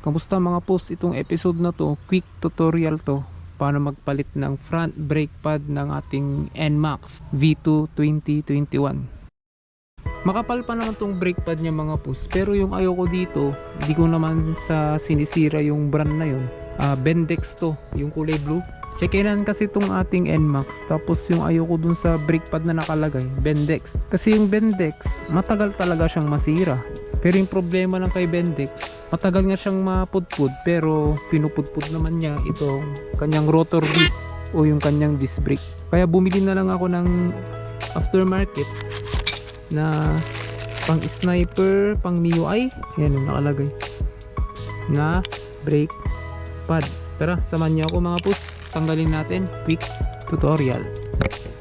Kamusta mga post, itong episode na to, quick tutorial to paano magpalit ng front brake pad ng ating NMAX V2 2021. Makapal pa naman tong brake pad niya mga post, pero yung ayoko dito, hindi ko naman sa sinisira yung brand na yun. Bendix to, yung kulay blue. Second hand kasi itong ating NMAX, tapos yung ayoko dun sa brake pad na nakalagay, Bendix. Kasi yung Bendix, matagal talaga siyang masira. Pero yung problema lang kay Bendix, matagal nga siyang mapudpud, pero pinupudpud naman niya itong kanyang rotor disc o yung kanyang disc brake. Kaya bumili na lang ako ng aftermarket na pang sniper, pang MIUI, yan yung nakalagay na brake pad. Tara, samahan niyo ako mga pus, tanggalin natin, quick tutorial.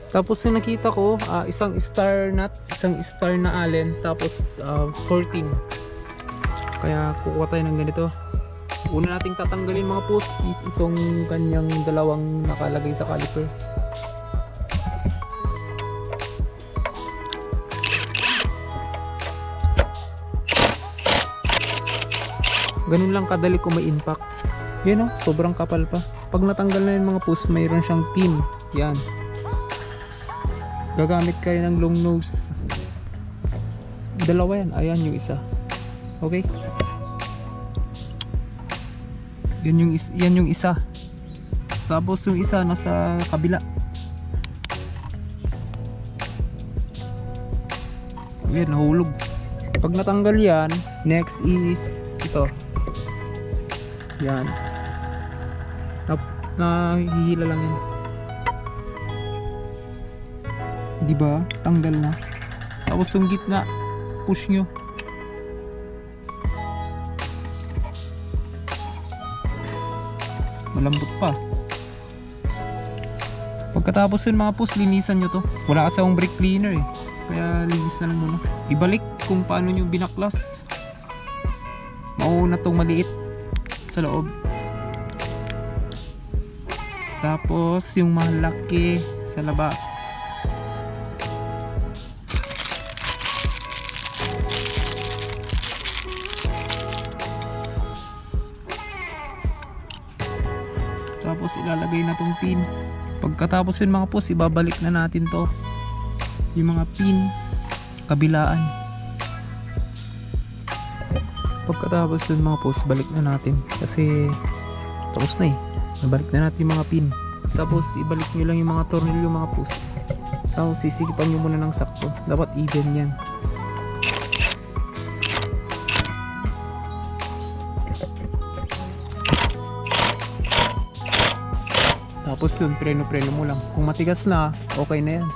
Tapos yung nakita ko, isang star nut, isang star na allen, tapos 14. Kaya kukuha tayo ng ganito. Una nating tatanggalin mga post is itong kanyang dalawang nakalagay sa caliper. Ganun lang kadali kung may impact. Yan o, sobrang kapal pa. Pag natanggal na yung mga post, mayroon siyang pin. Yan. Gagamit kayo ng long nose. Dalawa yan. Ayan yung isa. Okay. Yan yung isa. Tapos yung isa nasa kabila. Yan, nahulog. Pag natanggal yan, next is ito. Yan. Nahihila lang yan. Diba? Tanggal na. Tapos yung gitna, push nyo. Malambot pa. Pagkatapos yun mga push, linisan nyo to. Wala kasi akong brake cleaner eh. Kaya linis na lang muna. Ibalik kung paano nyo binaklas. Mauna tong maliit sa loob. Tapos yung malaki sa labas. Tapos ilalagay na tong pin. Pagkatapos yun mga pus, ibabalik na natin to, yung mga pin kabilaan. Pagkatapos yun mga pus, balik na natin kasi tapos na eh. Nabalik na natin yung mga pin. Tapos ibalik nyo lang yung mga tornilyo mga pus. Tapos sisikipan nyo muna ng sakto. Dapat even yan. Tapos yun, preno mo lang. Kung matigas na, okay na yan.